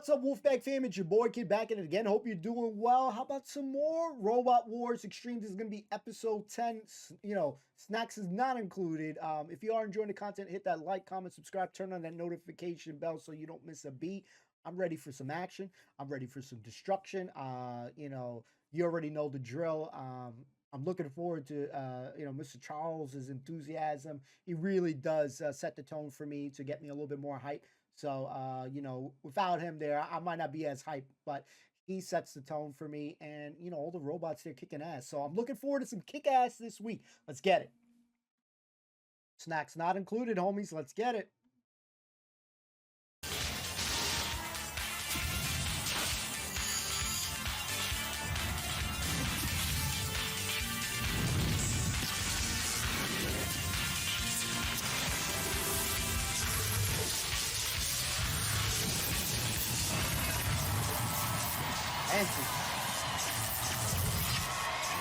What's up, Wolfpack fam? It's your boy Kid back at it again. Hope you're doing well. How about some more Robot Wars Extreme? This is going to be episode 10. You know, snacks is not included. If you are enjoying the content, hit that like, comment, subscribe, turn on that notification bell so you don't miss a beat. I'm ready for some action. I'm ready for some destruction. You know, you already know the drill. I'm looking forward to, you know, Mr. Charles's enthusiasm. He really does set the tone for me to get me a little bit more hype. So, you know, without him there, I might not be as hyped, but he sets the tone for me. And, you know, all the robots, they're kicking ass. So I'm looking forward to some kick ass this week. Let's get it. Snacks not included, homies. Let's get it.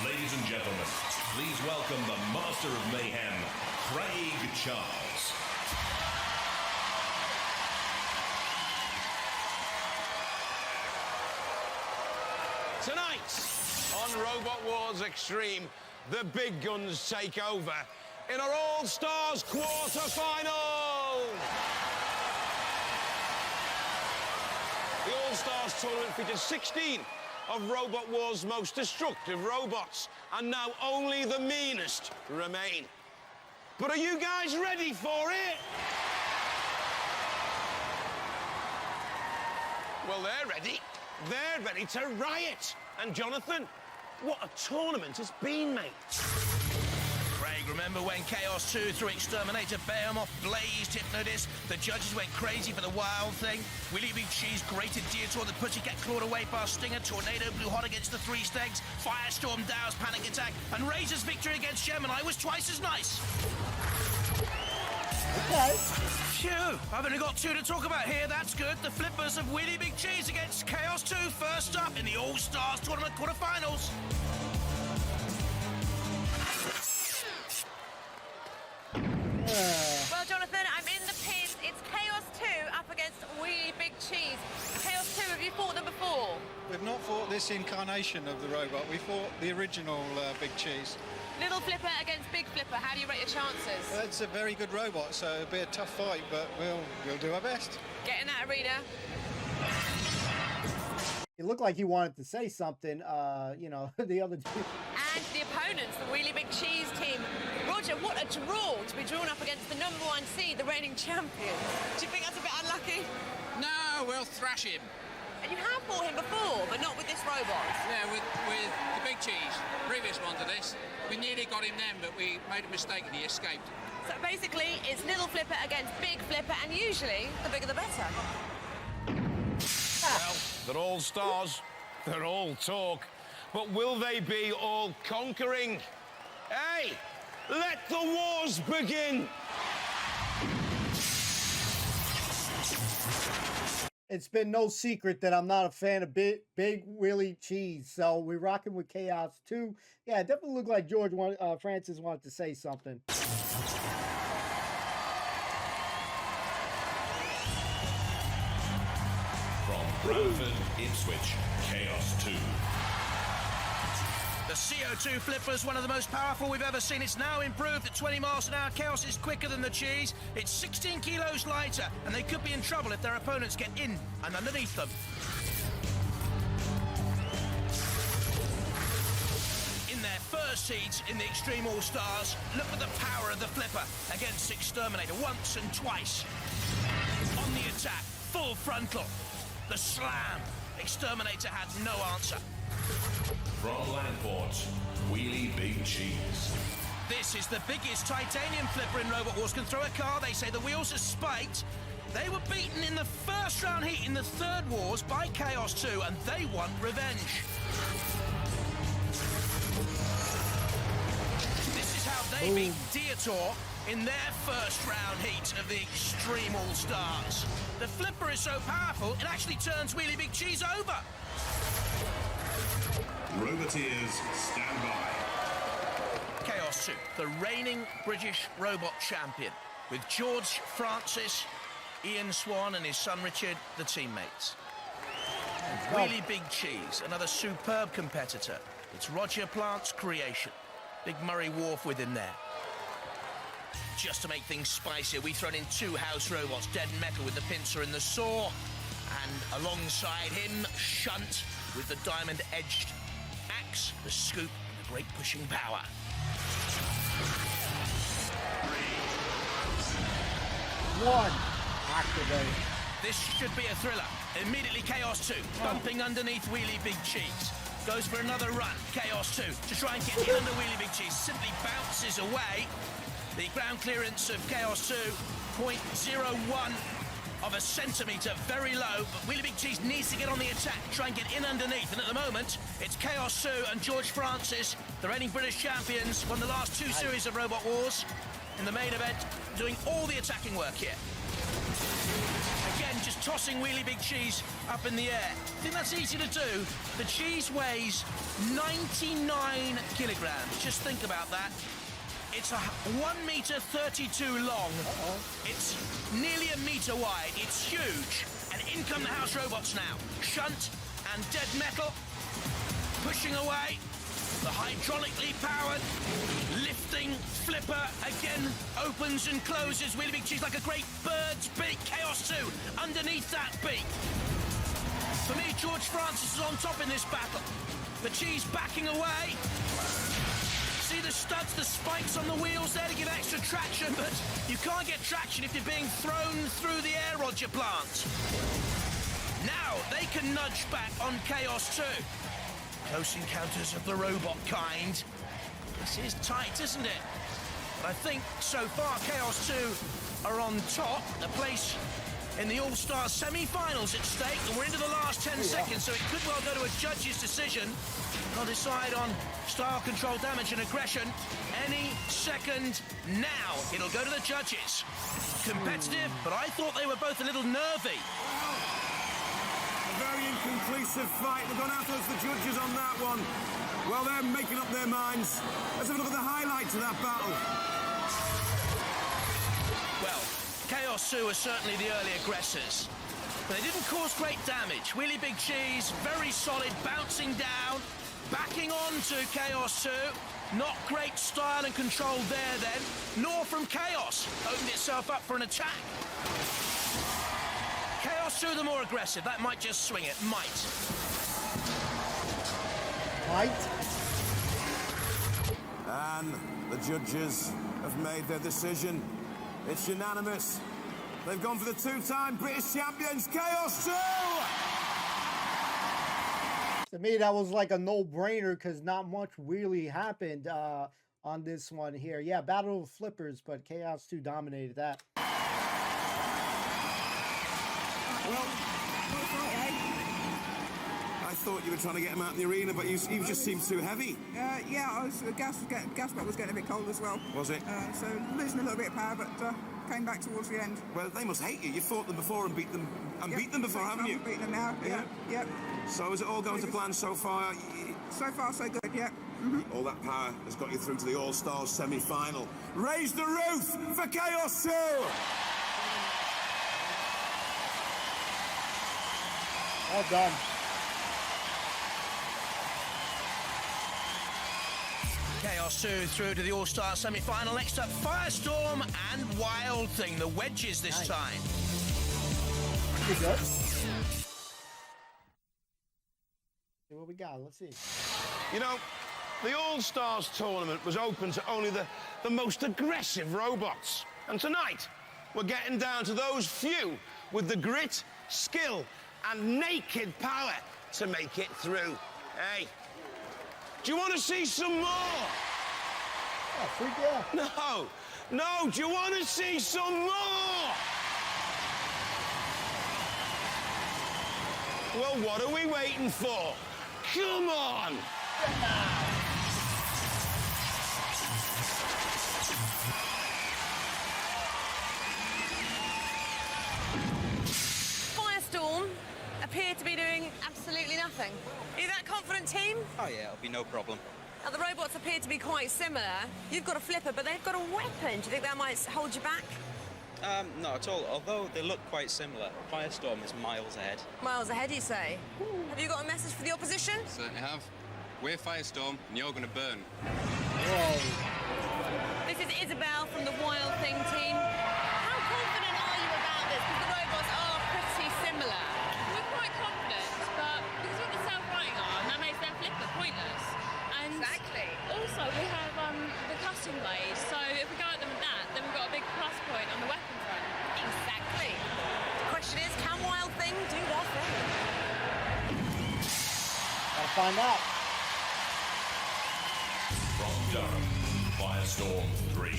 Ladies and gentlemen, please welcome the Master of Mayhem, Craig Charles. Tonight on Robot Wars Extreme, the big guns take over in our All-Stars quarter-final. The All-Stars tournament features 16 of Robot Wars' most destructive robots, and now only the meanest remain. But are you guys ready for it? Well, they're ready. They're ready to riot. And Johathan, what a tournament it's been, mate. Craig, remember when Chaos 2 threw Exterminator, Behemoth, blazed Hypnodist? The judges went crazy for the wild thing. Willie Big Cheese grated Deitor, the Pussycat clawed away past Stinger, Tornado blew hot against the Three Stegs, Firestorm doused Panic Attack, and Razor's victory against Gemini was twice as nice. Okay. Phew, I've only got two to talk about here, that's good. The flippers of Willie Big Cheese against Chaos 2, first up in the All-Stars Tournament quarterfinals. Well, Johathan, I'm in the pit. It's Chaos 2 up against Wee Big Cheese. Chaos 2, have you fought them before? We've not fought this incarnation of the robot. We fought the original Big Cheese. Little Flipper against Big Flipper. How do you rate your chances? It's a very good robot, so it'll be a tough fight, but we'll do our best. Get in that arena. It looked like he wanted to say something, you know, the other two. And the opponents, the Wheelie Big Cheese team. Roger, what a draw to be drawn up against the #1 seed, the reigning champion. Do you think that's a bit unlucky? No, we'll thrash him. And you have fought him before, but not with this robot. Yeah, with the Big Cheese, previous one to this. We nearly got him then, but we made a mistake and he escaped. So basically, it's Little Flipper against Big Flipper, and usually, the bigger the better. Well, they're all stars. They're all talk. But will they be all conquering? Hey, let the wars begin! It's been no secret that I'm not a fan of Big Willie Cheese, so we're rocking with Chaos 2. Yeah, it definitely looked like Francis wanted to say something. From Bradford, Ipswich, Chaos 2. The CO2 flipper is one of the most powerful we've ever seen. It's now improved at 20 miles an hour. Chaos is quicker than the Cheese. It's 16 kilos lighter, and they could be in trouble if their opponents get in and underneath them. In their first seeds in the Extreme All-Stars, look at the power of the flipper against Exterminator once and twice. On the attack, full frontal. The slam. Exterminator had no answer. From Landport, Wheelie Big Cheese. This is the biggest titanium flipper in Robot Wars. Can throw a car. They say the wheels are spiked. They were beaten in the first round heat in the third Wars by Chaos 2, and they want revenge. This is how they beat Deitor in their first round heat of the Extreme All-Stars. The flipper is so powerful, it actually turns Wheelie Big Cheese over. Roboteers, stand by. Chaos 2, the reigning British robot champion, with George Francis, Ian Swan and his son Richard, the teammates. Really Big Cheese, another superb competitor. It's Roger Plant's creation. Big Murray Wharf with him there. Just to make things spicier, we've thrown in 2 house robots, Dead Metal with the pincer and the saw, and alongside him, Shunt with the diamond-edged axe, the scoop, and the great pushing power. 1. Activate. This should be a thriller. Immediately Chaos 2, bumping underneath Wheelie Big Cheese. Goes for another run, Chaos 2, to try and get in under Wheelie Big Cheese. Simply bounces away. The ground clearance of Chaos 2, 0.01 of a centimetre, very low, but Wheelie Big Cheese needs to get on the attack, try and get in underneath, and at the moment, it's Chaos 2 and George Francis, the reigning British champions, won the last 2 series of Robot Wars in the main event, doing all the attacking work here. Again, just tossing Wheelie Big Cheese up in the air. I think that's easy to do. The cheese weighs 99 kilograms. Just think about that. It's 1 meter 32 long. It's nearly a meter wide. It's huge. And in come the house robots now. Shunt and Dead Metal pushing away. The hydraulically powered lifting flipper again opens and closes. Wheelie Big Cheese like a great bird's beak. Chaos 2 underneath that beak. For me, George Francis is on top in this battle. The cheese backing away. See the studs, the spikes on the wheels there to give extra traction, but you can't get traction if you're being thrown through the air, Roger Plant. Now they can nudge back on Chaos 2. Close encounters of the robot kind. This is tight, isn't it? But I think so far Chaos 2 are on top. The place in the All-Star semi-finals at stake, and we're into the last 10 seconds, so it could well go to a judge's decision. They'll decide on style, control, damage, and aggression any second now. It'll go to the judges. Competitive, but I thought they were both a little nervy. A very inconclusive fight. We're going to have to ask the judges on that one. Well, they're making up their minds. Let's have a look at the highlights of that battle. Well, Chaos 2 are certainly the early aggressors, but they didn't cause great damage. Wheelie Big Cheese, very solid, bouncing down, backing on to Chaos 2. Not great style and control there then, nor from Chaos. Opened itself up for an attack. Chaos 2 the more aggressive. That might just swing it. Might. And the judges have made their decision. It's unanimous. They've gone for the 2-time British champions, Chaos 2! To me, that was like a no-brainer because not much really happened on this one here. Yeah, Battle of Flippers, but Chaos 2 dominated that. Well, I thought you were trying to get him out in the arena, but he just seemed too heavy. Yeah, the gas belt was getting a bit cold as well. Was it? So losing a little bit of power, but came back towards the end. Well, they must hate you. You fought them before and beat them before, haven't you? Beaten them now. Yeah. So is it all going to plan so far? So far, so good. Yeah. All that power has got you through to the All-Stars semi-final. Raise the roof for Chaos 2! Well done. Chaos 2 through to the All-Star semi-final. Next up, Firestorm and Wild Thing. The wedges this time. Pretty good. See what we got. Let's see. You know, the All-Stars tournament was open to only the most aggressive robots. And tonight, we're getting down to those few with the grit, skill, and naked power to make it through. Hey, do you want to see some more? Oh, freak yeah. No, do you want to see some more? Well, what are we waiting for? Come on! Firestorm appear to be doing absolutely nothing. Are you that confident, team? Oh yeah, it'll be no problem. Now, the robots appear to be quite similar. You've got a flipper, but they've got a weapon. Do you think that might hold you back? Not at all, although they look quite similar. Firestorm is miles ahead. Miles ahead, you say? Have you got a message for the opposition? Certainly have. We're Firestorm, and you're going to burn. Whoa. This is Isabel from the Wild Thing team. How confident are you about this? Because the robots are pretty similar. We're quite confident, but because of the self-righting arm, that makes their flipper pointless. And Exactly. also, we have the cutting blade, so if we go at them with that, then we've got a big plus point on the weapon front. Exactly. The question is, can Wild Thing do their thing? Gotta find out. From Durham, Firestorm 3.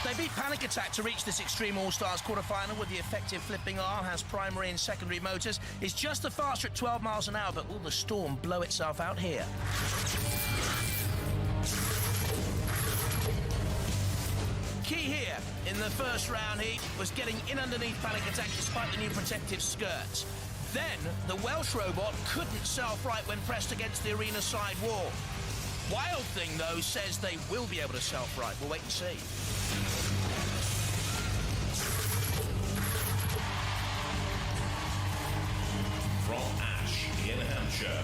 They beat Panic Attack to reach this Extreme All-Stars quarterfinal with the effective flipping arm, has primary and secondary motors, is just the faster at 12 miles an hour, but will the Storm blow itself out here? Key here in the first round heat was getting in underneath Panic Attack despite the new protective skirts. Then the Welsh robot couldn't self-right when pressed against the arena side wall. Wild Thing, though, says they will be able to self-right. We'll wait and see. From Ash in Hampshire,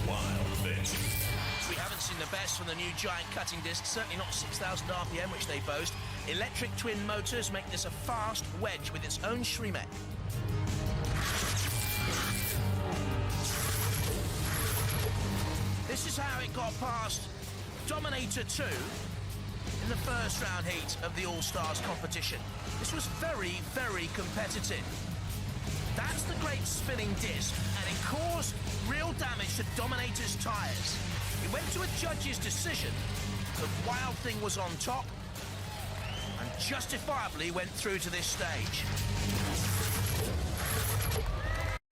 Wild Thing. We haven't seen the best from the new giant cutting disc, certainly not 6,000 RPM, which they boast. Electric twin motors make this a fast wedge with its own Shremek. This is how it got past Dominator 2 in the first round heat of the All-Stars competition. This was very, very competitive. That's the great spinning disc, and it caused real damage to Dominator's tyres. It went to a judge's decision that Wild Thing was on top and justifiably went through to this stage.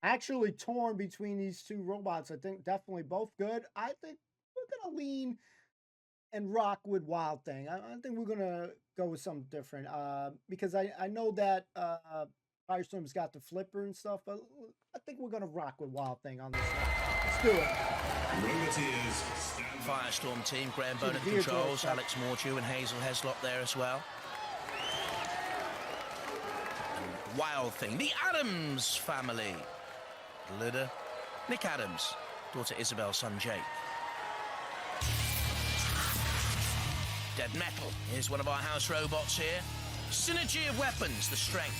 Actually torn between these two robots. I think definitely both good. I think we're going to lean and rock with Wild Thing. I think we're going to go with something different because I know that Firestorm's got the flipper and stuff, but I think we're going to rock with Wild Thing on this one. Let's do it. Firestorm team, Graham Bone at controls, Alex Mordew and Hazel Heslop there as well. And Wild Thing, the Adams family. Leader, Nick Adams, daughter Isabel, son Jake. Dead Metal is one of our house robots here. Synergy of weapons, the strength.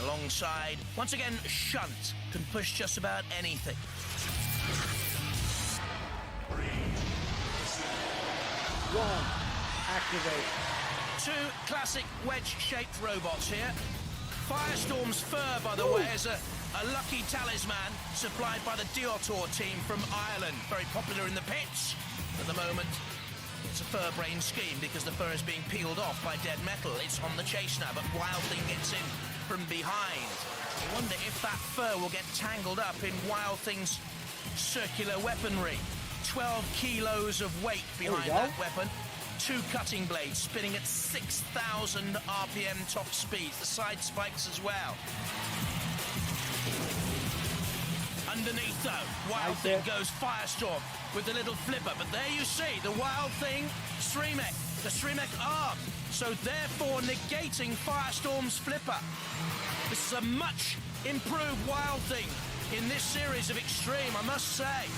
Alongside, once again, Shunt can push just about anything. 1, activate. 2 classic wedge-shaped robots here. Firestorm's fur, by the way, is a lucky talisman supplied by the Diotor team from Ireland. Very popular in the pits at the moment. It's a fur-brain scheme because the fur is being peeled off by Dead Metal. It's on the chase now, but Wild Thing gets in from behind. I wonder if that fur will get tangled up in Wild Thing's circular weaponry. 12 kilos of weight behind that weapon. 2 cutting blades spinning at 6,000 RPM top speed. The side spikes as well. Underneath, though, Wild Thing goes Firestorm with the little flipper. But there you see the Wild Thing Shremek, the Shremek arm. So therefore negating Firestorm's flipper. This is a much improved Wild Thing in this series of Extreme, I must say.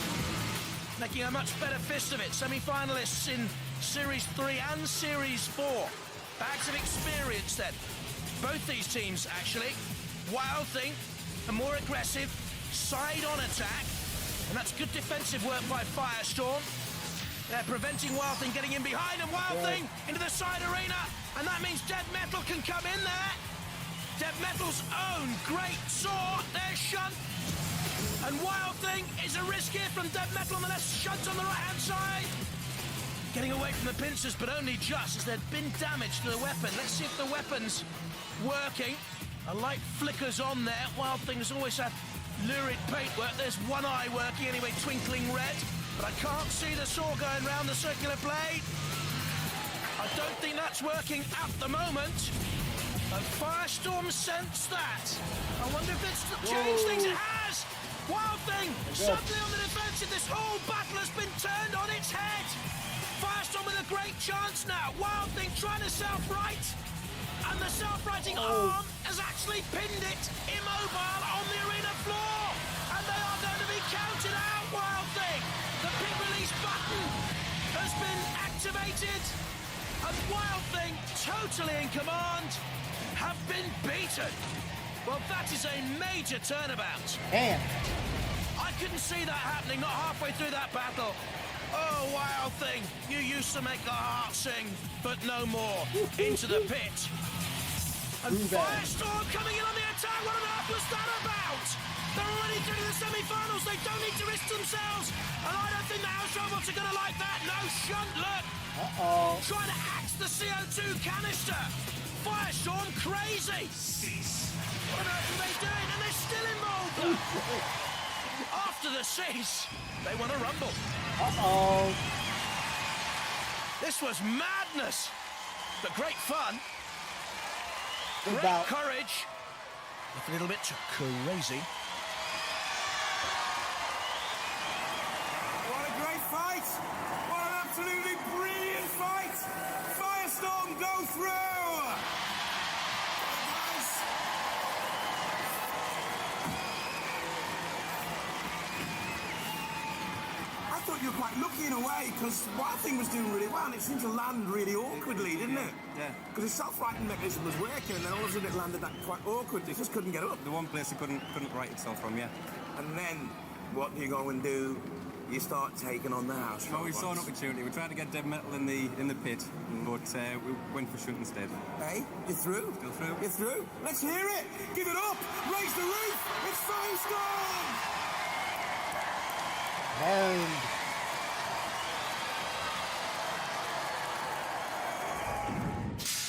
Making a much better fist of it. Semi-finalists in Series 3 and Series 4. Bags of experience then. Both these teams, actually. Wild Thing, a more aggressive, side-on attack. And that's good defensive work by Firestorm. They're preventing Wild Thing getting in behind, and Wild Thing into the side arena. And that means Dead Metal can come in there. Dead Metal's own great saw. There's Shunt. And Wild Thing is a risk here from Dead Metal on the left, Shunt on the right-hand side. Getting away from the pincers, but only just, as there'd been damage to the weapon. Let's see if the weapon's working. A light flickers on there. Wild Thing's always had lurid paintwork. There's one eye working anyway, twinkling red. But I can't see the saw going round the circular blade. I don't think that's working at the moment. And Firestorm sensed that. I wonder if it's changed things. It has! Wild Thing suddenly on the defensive. This whole battle has been turned on its head. Firestorm Weston with a great chance now. Wild Thing trying to self-right. And the self-righting arm has actually pinned it immobile on the arena floor. And they are going to be counted out, Wild Thing. The big release button has been activated. And Wild Thing, totally in command, have been beaten. Well, that is a major turnabout. Damn. I couldn't see that happening, not halfway through that battle. Oh, Wild Thing, you used to make the heart sing, but no more. Into the pit. And Firestorm coming in on the attack. What on earth was that about? They're already through to the semi-finals. They don't need to risk themselves. And I don't think the House Robots are going to like that. No shunt, look. Trying to axe the CO2 canister. Firestorm crazy. What on earth are they doing? And they're still involved. After the cease, they want to rumble. This was madness. But great fun. Great courage. A little bit crazy. What a great fight! What an absolutely brilliant fight! Firestorm go through! I thought you were quite lucky in a way, because Wild Thing was doing really well, and it seemed to land really awkwardly, didn't it? Yeah. Because his self-righting mechanism was working, and then all of a sudden it landed that quite awkwardly. It just couldn't get up. The one place it couldn't right itself from, yeah. And then, what do you go and do? You start taking on the House Well, we Robots. saw an opportunity. We tried to get dead metal in the pit, but we went for shunt instead. Hey, you're through. Still through. You're through. Let's hear it. Give it up. Raise the roof. It's Firestorm.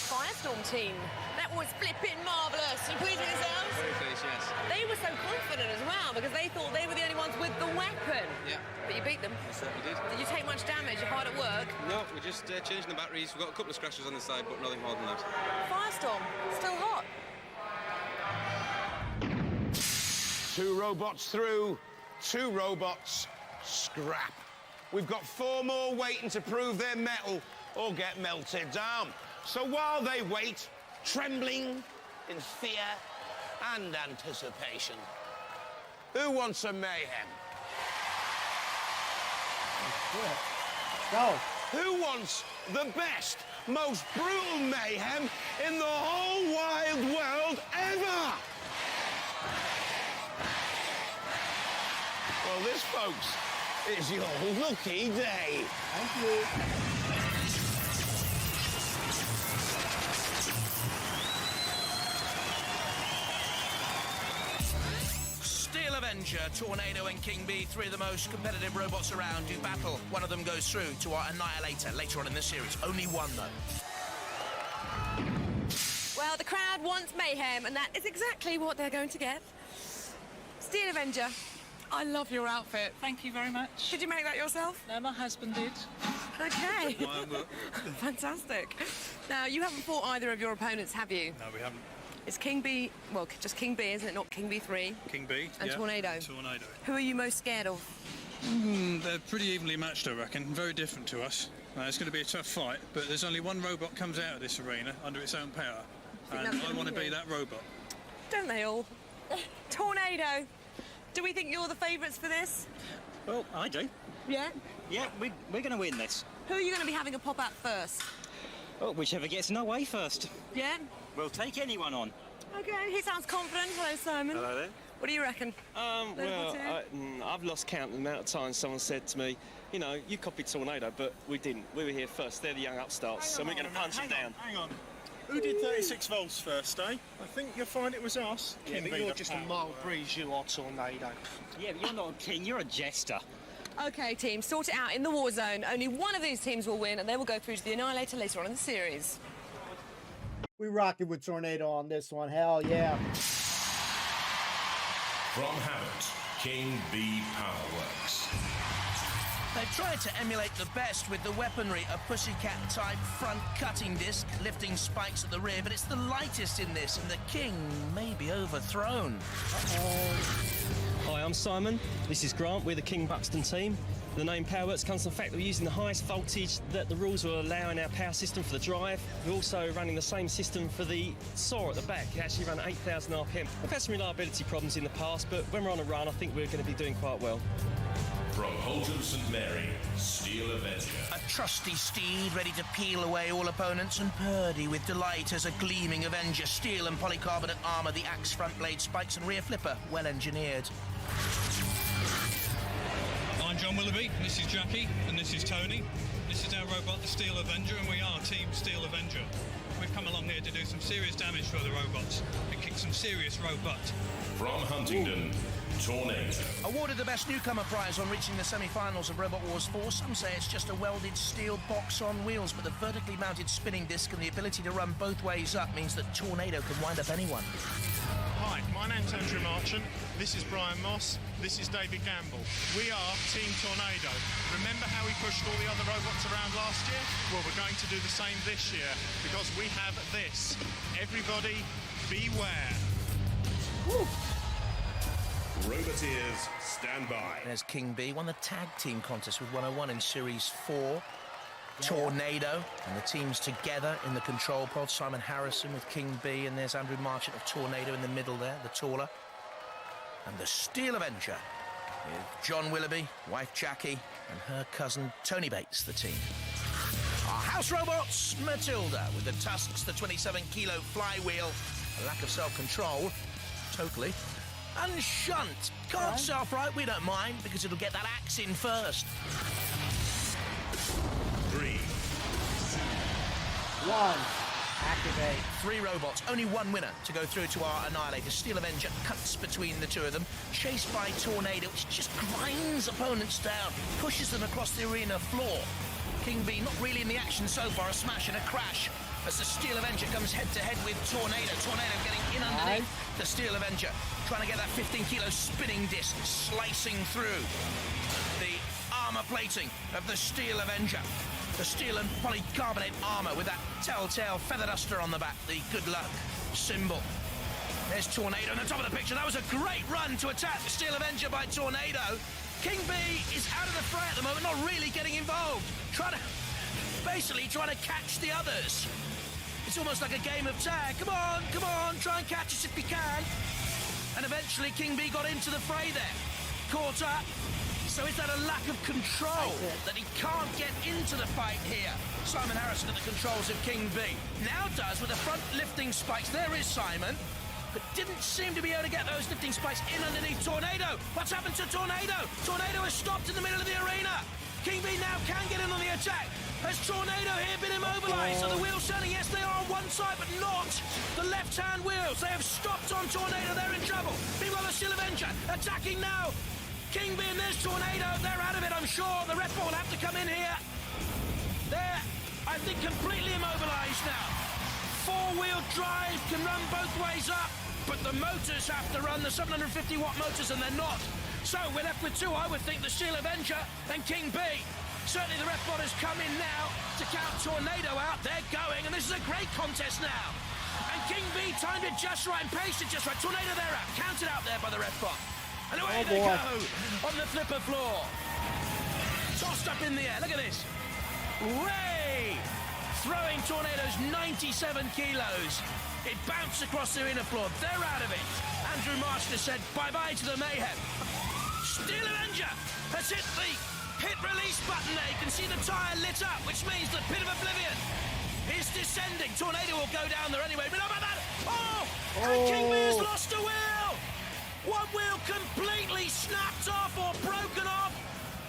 Firestorm team. That was flipping marvellous. You pleased with yourselves? Very pleased, yes. They were so confident as well because they thought they were the only ones with the weapon. Yeah. But you beat them. We certainly did. Did you take much damage? You're hard at work. No, we're just changing the batteries. We've got a couple of scratches on the side, but nothing more than that. Firestorm, still hot. 2 robots through, 2 robots scrap. We've got 4 more waiting to prove their mettle or get melted down. So while they wait, trembling in fear and anticipation, who wants a mayhem? Go. Who wants the best, most brutal mayhem in the whole wide world ever? Well, this, folks, is your lucky day. Thank you. Steel Avenger, Tornado and King Bee, 3 of the most competitive robots around, do battle. One of them goes through to our Annihilator later on in the series. Only one, though. Well, the crowd wants mayhem, and that is exactly what they're going to get. Steel Avenger, I love your outfit. Thank you very much. Did you make that yourself? No, my husband did. Okay. Fantastic. Now, you haven't fought either of your opponents, have you? No, we haven't. It's King Bee, well, just King Bee, isn't it? Not King Bee 3. King Bee, and yeah. Tornado. Tornado. Who are you most scared of? They're pretty evenly matched, I reckon. Very different to us. It's going to be a tough fight, but there's only one robot comes out of this arena under its own power. And I want to be that robot. Don't they all? Tornado. Do we think you're the favourites for this? Well, I do. Yeah? Yeah, we're going to win this. Who are you going to be having a pop at first? Oh, whichever gets in our way first. Yeah? We'll take anyone on. Okay, he sounds confident. Hello, Simon. Hello there. What do you reckon? Well, I've lost count of the amount of times someone said to me, you know, you copied Tornado, but we didn't. We were here first. They're the young upstarts, so we're going to punch them down. Hang on. Who did 36 volts first, eh? I think you'll find it was us. Yeah, but you're just a mild breeze, you are, Tornado. Yeah, but you're not a king, you're a jester. Okay, team, sort it out in the war zone. Only one of these teams will win, and they will go through to the Annihilator later on in the series. We rocking with Tornado on this one. Hell yeah. From Habit, King Bee Powerworks. They tried to emulate the best with the weaponry, a Pussycat-type front cutting disc, lifting spikes at the rear, but it's the lightest in this, and the King may be overthrown. Hi, I'm Simon. This is Grant. We're the King Buxton team. The name Powerworks comes from the fact that we're using the highest voltage that the rules will allow in our power system for the drive. We're also running the same system for the saw at the back. It actually run 8,000 RPM. We've had some reliability problems in the past, but when we're on a run, I think we're going to be doing quite well. From Holton St Mary, Steel Avenger. A trusty steed ready to peel away all opponents, and Purdy with delight as a gleaming Avenger. Steel and polycarbonate armour, the axe, front blade, spikes and rear flipper, well engineered. I'm John Willoughby, this is Jackie, and this is Tony. This is our robot, the Steel Avenger, and we are Team Steel Avenger. We've come along here to do some serious damage for the robots and kick some serious road butt. From Huntingdon, Tornado. Awarded the best newcomer prize on reaching the semi-finals of Robot Wars 4. Some say it's just a welded steel box on wheels, but the vertically mounted spinning disc and the ability to run both ways up means that Tornado can wind up anyone. Hi, my name's Andrew Marchant, this is Brian Moss, this is David Gamble. We are Team Tornado. Remember how we pushed all the other robots around last year? Well, we're going to do the same this year, because we have this. Everybody, beware. Woo. Roboteers, stand by. There's King B, won the tag team contest with 101 in Series 4. Tornado, and the teams together in the control pod. Simon Harrison with King B, and there's Andrew Marchant of Tornado in the middle there, the taller. And the Steel Avenger with John Willoughby, wife Jackie, and her cousin Tony Bates, the team. Our house robots, Matilda, with the tusks, the 27-kilo flywheel, a lack of self-control, totally. And Shunt, can't self-right, we don't mind, because it'll get that axe in first. 3, 2, 1. Activate. 3 robots, only 1 winner to go through to our Annihilator. Steel Avenger cuts between the 2 of them, chased by Tornado, which just grinds opponents down, pushes them across the arena floor. King B not really in the action so far, a smash and a crash as the Steel Avenger comes head-to-head with Tornado. Tornado getting in underneath the Steel Avenger, trying to get that 15-kilo spinning disc slicing through the armour plating of the Steel Avenger. The steel and polycarbonate armour with that telltale feather duster on the back, the good luck symbol. There's Tornado on the top of the picture. That was a great run to attack the Steel Avenger by Tornado. King B is out of the fray at the moment, not really getting involved. Basically trying to catch the others. It's almost like a game of tag. Come on, try and catch us if you can. And eventually King B got into the fray there. Caught up. So is that a lack of control that he can't get into the fight here? Simon Harrison at the controls of King B. Now does with the front lifting spikes. There is Simon, but didn't seem to be able to get those lifting spikes in underneath Tornado. What's happened to Tornado? Tornado has stopped in the middle of the arena. King B now can get in on the attack. Has Tornado here been immobilised? Are the wheels turning? Yes, they are on one side, but not the left-hand wheels. They have stopped on Tornado. They're in trouble. Meanwhile, the Steel Avenger attacking now. King B and there's Tornado. They're out of it, I'm sure. The ref will have to come in here. They're, I think, completely immobilised now. 4-wheel drive can run both ways up, but the motors have to run the 750-watt motors, and they're not. So we're left with 2, I would think, the Steel Avenger and King B. Certainly the ref bot has come in now to count Tornado out. They're going, and this is a great contest now. And King B timed it just right and paced it just right. Tornado, they're out. Counted out there by the ref bot. And away they go on the flipper floor. Tossed up in the air. Look at this. Way! Throwing Tornado's 97 kilos. It bounced across the arena floor. They're out of it. Andrew Marchant said bye-bye to the mayhem. Steel Avenger has hit the pit release button there. You can see the tyre lit up, which means the pit of oblivion is descending. Tornado will go down there anyway. But how about that? And King B has lost a wheel. One wheel completely snapped off or broken off.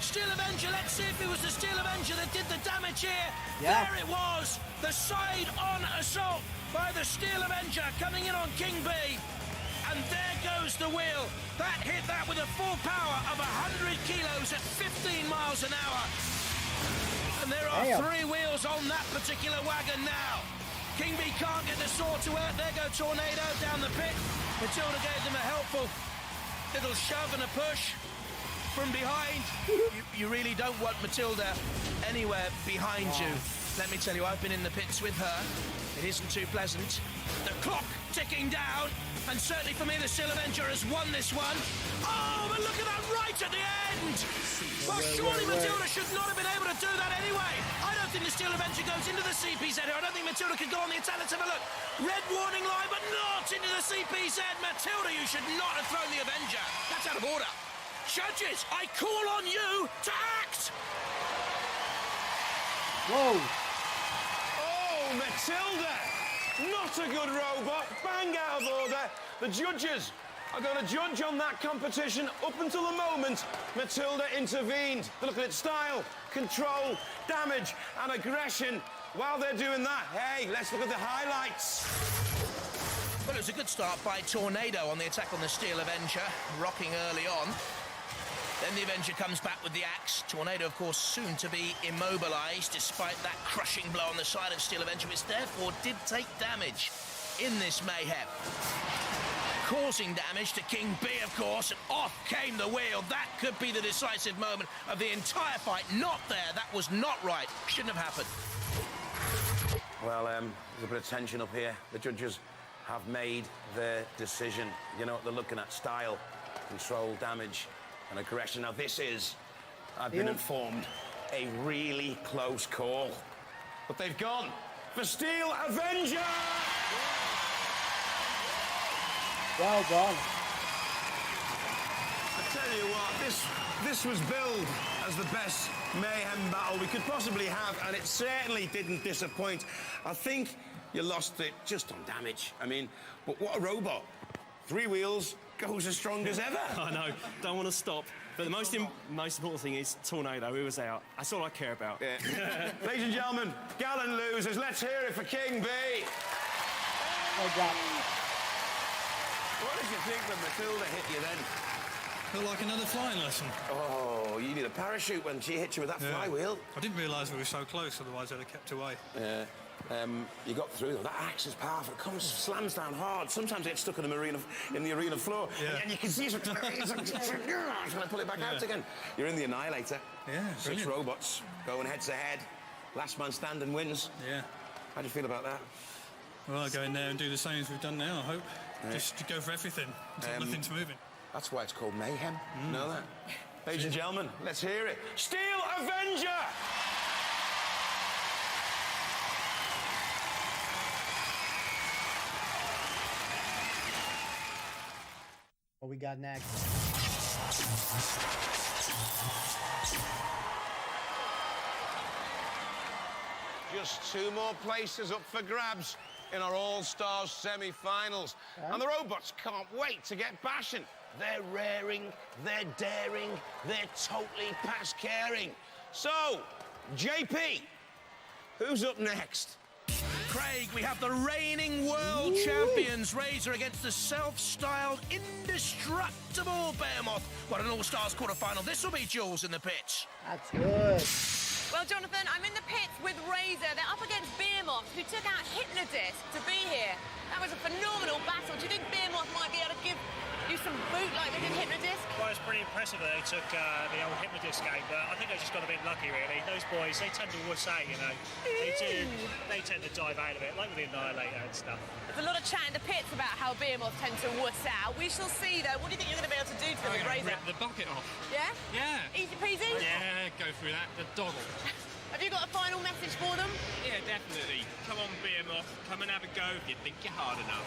Steel Avenger, let's see if it was the Steel Avenger that did the damage here. Yeah. There it was. The side-on assault by the Steel Avenger coming in on King B. And there goes the wheel. That hit that with a full power of 100 kilos at 15 miles an hour. And there are 3 wheels on that particular wagon now. King B can't get the saw to work. There go Tornado down the pit. Matilda gave them a helpful little shove and a push from behind. You really don't want Matilda anywhere behind you. Let me tell you, I've been in the pits with her. It isn't too pleasant. The clock ticking down, and certainly for me, the Steel Avenger has won this one. Oh, but look at that right at the end! didn't. Well, surely Matilda should not have been able to do that anyway. I don't think the Steel Avenger goes into the CPZ here. I don't think Matilda could go on the attack. Let's have a look. Red warning line, but not into the CPZ. Matilda, you should not have thrown the Avenger. That's out of order. Judges, I call on you to act! Whoa. Oh, Matilda! Not a good robot. Bang out of order. The judges are going to judge on that competition up until the moment Matilda intervened. Look at its style, control, damage and aggression. While they're doing that, hey, let's look at the highlights. Well, it was a good start by Tornado on the attack on the Steel Avenger, rocking early on. Then the Avenger comes back with the axe. Tornado, of course, soon to be immobilised, despite that crushing blow on the side of Steel Avenger, which therefore did take damage in this mayhem. Causing damage to King B, of course, and off came the wheel. That could be the decisive moment of the entire fight. Not there. That was not right. Shouldn't have happened. Well, there's a bit of tension up here. The judges have made their decision. You know what they're looking at: style, control, damage and aggression. Now this is, I've been informed, a really close call. But they've gone for Steel Avenger! Well done. I tell you what, this was billed as the best mayhem battle we could possibly have, and it certainly didn't disappoint. I think you lost it just on damage. I mean, but what a robot. 3 wheels, goes as strong as ever. I know, don't want to stop. But the most important thing is Tornado, who was out. That's all I care about. Yeah. Ladies and gentlemen, gallant losers, let's hear it for King B. Well done. What did you think when Matilda hit you then? Felt like another flying lesson. Oh, you need a parachute when she hit you with that flywheel. I didn't realise we were so close, otherwise I'd have kept away. Yeah. You got through though. That axe is powerful. It comes, slams down hard. Sometimes it gets stuck in the arena floor. Yeah. And you can see it's trying to pull it back out again. You're in the Annihilator. Yeah, 6 brilliant. robots going head to head. Last man standing wins. Yeah. How do you feel about that? Well, I'll go in there and do the same as we've done now, I hope. Yeah. Just to go for everything until nothing's moving. That's why it's called mayhem. You know that? Ladies and gentlemen, let's hear it. Steel Avenger! What we got next? Just 2 more places up for grabs in our All-Stars semi-finals. And the robots can't wait to get bashing. They're raring, they're daring, they're totally past caring. So, JP, who's up next? Craig, we have the reigning world champions Razor against the self-styled indestructible Behemoth. What an All-Stars quarter-final. This will be Jules in the pitch. That's good. Well, Jonathan, I'm in the pits with Razor. They're up against Behemoth, who took out Hypnodisc to be here. That was a phenomenal battle. Do you think Behemoth might be able to give you some boot like they did Hypnodisc? Well, it's pretty impressive that they took the old Hypnodisc game, but I think they just got a bit lucky, really. Those boys, they tend to wuss out, you know. They tend to dive out of it, like with the Annihilator and stuff. There's a lot of chat in the pits about how Behemoth tend to wuss out. We shall see, though. What do you think you're going to be able to do to them with Razor? Rip the bucket off. Yeah? Yeah. Easy peasy? Yeah, go through that. The doggle. Have you got a final message for them? Yeah, definitely. Come on, Behemoth. Come and have a go if you think you're hard enough.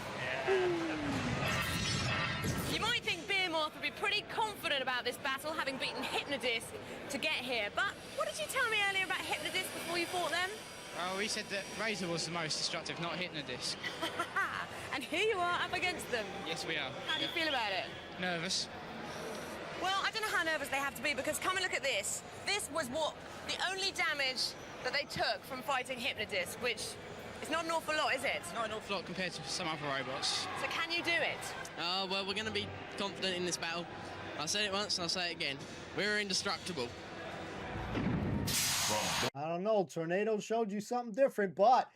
You might think Behemoth would be pretty confident about this battle, having beaten Hypnodisc to get here. But what did you tell me earlier about Hypnodisc before you fought them? Well, we said that Razor was the most destructive, not Hypnodisc. And here you are up against them. Yes, we are. How do you feel about it? Nervous. Well, I don't know how nervous they have to be, because come and look at this. This was the only damage that they took from fighting Hypnodisc, which is not an awful lot, is it? Not an awful lot compared to some other robots. So can you do it? Well, we're going to be confident in this battle. I said it once and I'll say it again. We're indestructible. I don't know. Tornado showed you something different, but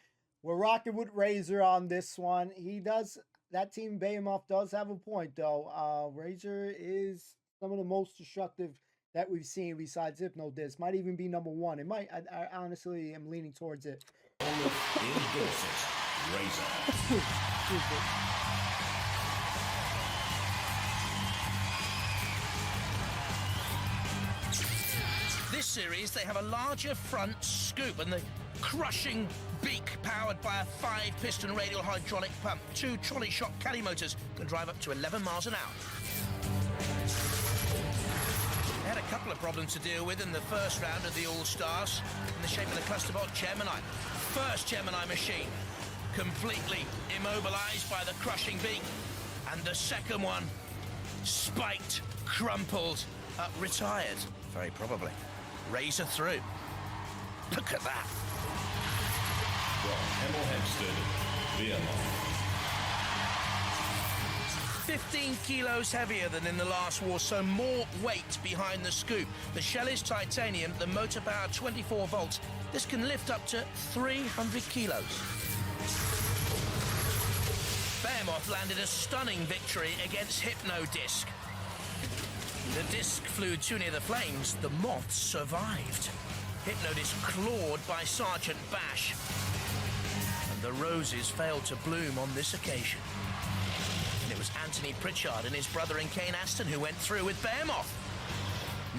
we're rocking with Razor on this one. He does. That team Behemoth does have a point, though. Razor is some of the most destructive that we've seen besides Hypnodisc. Might even be number 1. It might. I honestly am leaning towards it. In Dorset, Razor. series, they have a larger front scoop and the crushing beak powered by a 5-piston radial hydraulic pump. 2 trolley shock caddy motors can drive up to 11 miles an hour. They had a couple of problems to deal with in the first round of the All-Stars in the shape of the clusterbolt Gemini. First Gemini machine completely immobilised by the crushing beak, and the second one spiked, crumpled, retired, very probably. Razor through. Look at that. From Hemel Hempstead, Vermont. 15 kilos heavier than in the last war, so more weight behind the scoop. The shell is titanium, the motor power 24 volts. This can lift up to 300 kilos. Behemoth landed a stunning victory against Hypnodisc. The disc flew too near the flames. The moths survived. Hypnodisc clawed by Sergeant Bash. And the roses failed to bloom on this occasion. And it was Anthony Pritchard and his brother in Kane Aston who went through with Behemoth.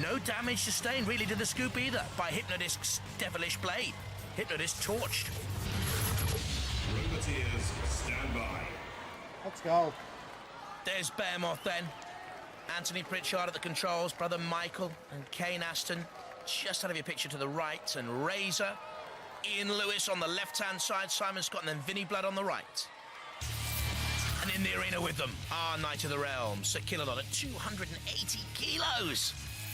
No damage sustained really to the scoop either by Hypnodisc's devilish blade. Hypnodisc torched. Roboteers, stand by. Let's go. There's Behemoth then. Anthony Pritchard at the controls, brother Michael and Kane Aston just out of your picture to the right, and Razor, Ian Lewis on the left-hand side, Simon Scott, and then Vinnie Blood on the right. And in the arena with them, our Knight of the Realm, Sir Killalot at 280 kilos.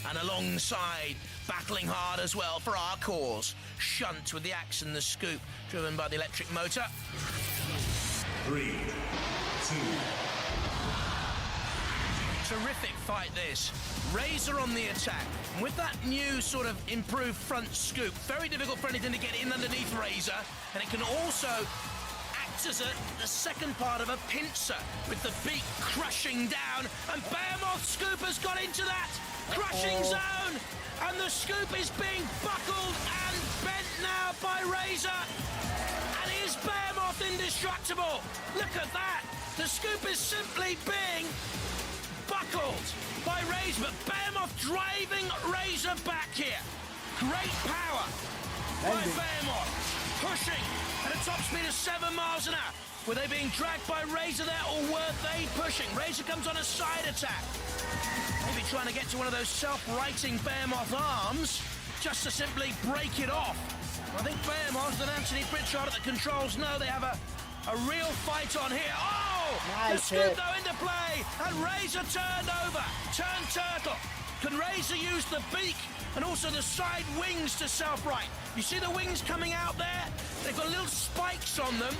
And alongside, battling hard as well for our cause, Shunt with the axe and the scoop, driven by the electric motor. 3, 2. Terrific fight this. Razor on the attack. And with that new sort of improved front scoop, very difficult for anything to get in underneath Razor. And it can also act as the second part of a pincer with the beak crushing down. And Behemoth scoop has got into that crushing zone. And the scoop is being buckled and bent now by Razor. And is Behemoth indestructible? Look at that. The scoop is simply being buckled by Razor, but Behemoth driving Razor back here. Great power by Behemoth, pushing at a top speed of 7 miles an hour. Were they being dragged by Razor there, or were they pushing? Razor comes on a side attack. Maybe trying to get to one of those self-righting Behemoth arms just to simply break it off. I think Behemoth and Anthony Pritchard at the controls know they have a real fight on here. Oh! Nice the scoop though into play, and Razor turned over. Turned turtle. Can Razor use the beak and also the side wings to self-right? You see the wings coming out there? They've got little spikes on them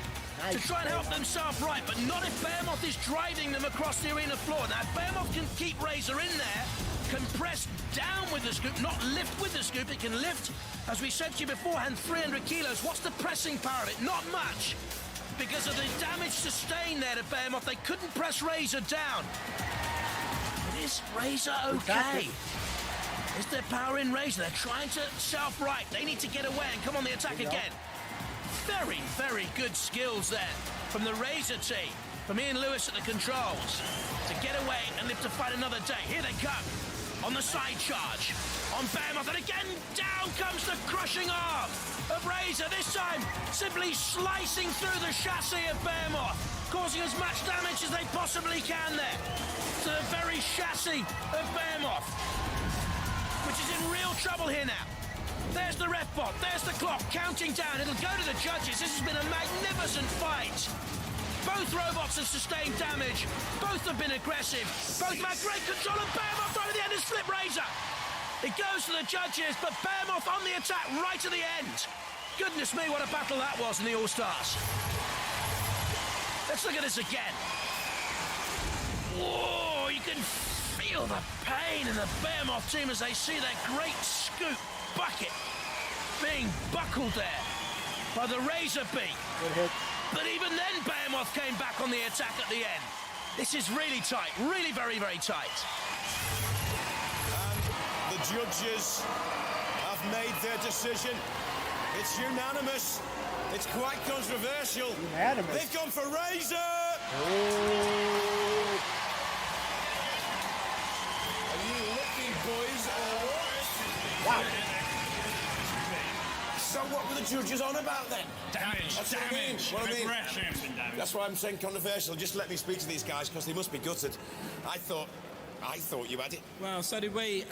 to try and help them self-right, but not if Behemoth is driving them across the arena floor. Now, if Behemoth can keep Razor in there, can press down with the scoop, not lift with the scoop, it can lift, as we said to you beforehand, 300 kilos. What's the pressing power of it? Not much. Because of the damage sustained there to Behemoth, they couldn't press Razor down. But is Razor okay? Is there power in Razor? They're trying to self-right. They need to get away and come on the attack again. Very, very good skills there from the Razor team, from Ian Lewis at the controls, to get away and live to fight another day. Here they come on the side charge on Behemoth, and again down comes the crushing arm of Razor, this time simply slicing through the chassis of Behemoth, causing as much damage as they possibly can there to the very chassis of Behemoth, which is in real trouble here now. There's the ref bot, there's the clock counting down. It'll go to the judges. This has been a magnificent fight. Both robots have sustained damage. Both have been aggressive. Both have had great control, and Behemoth right at the end has flipped Razor. It goes to the judges, but Behemoth on the attack right at the end. Goodness me, what a battle that was in the All-Stars. Let's look at this again. Whoa, you can feel the pain in the Behemoth team as they see their great scoop bucket being buckled there by the Razor beak. Good hit. But even then, Behemoth came back on the attack at the end. This is really tight, really very, very tight. The judges have made their decision. It's unanimous. It's quite controversial. Unanimous. They've gone for Razor. Oh. Are you looking, boys, or what? Wow. So what were the judges on about then? Damage, That's what I mean. damage, What I mean. aggression. That's why I'm saying controversial. Just let me speak to these guys because they must be gutted. I thought you had it. Well, so did we.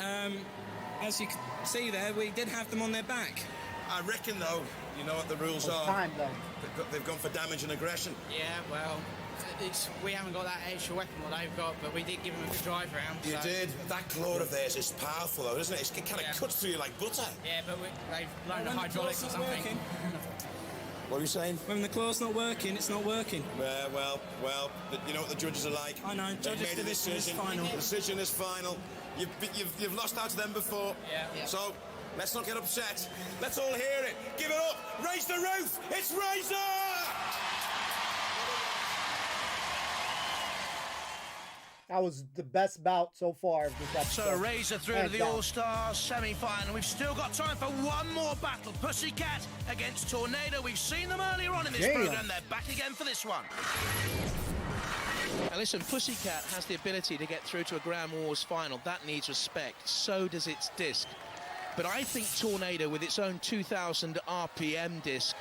As you can see there, we did have them on their back. I reckon, though, you know what the rules are. Time, though. They've gone for damage and aggression. Yeah, well, we haven't got that extra weapon what they've got, but we did give them a good drive round. You did. That claw of theirs is powerful, though, isn't it? It kind of cuts through you like butter. Yeah, but they've learned the hydraulics or something. What are you saying? When the claw's not working, it's not working. Well, you know what the judges are like. I know. They've made a decision. Is final. The decision is final. You've lost out to them before. Yeah. So let's not get upset. Let's all hear it. Give it up. Raise the roof. It's Razor. That was the best bout so far of this episode. So Razor through to the All-Stars semi-final. We've still got time for one more battle. Pussycat against Tornado. We've seen them earlier on in this program. They're back again for this one. Now listen, Pussycat has the ability to get through to a Grand Wars final. That needs respect. So does its disc. But I think Tornado, with its own 2,000 RPM disc,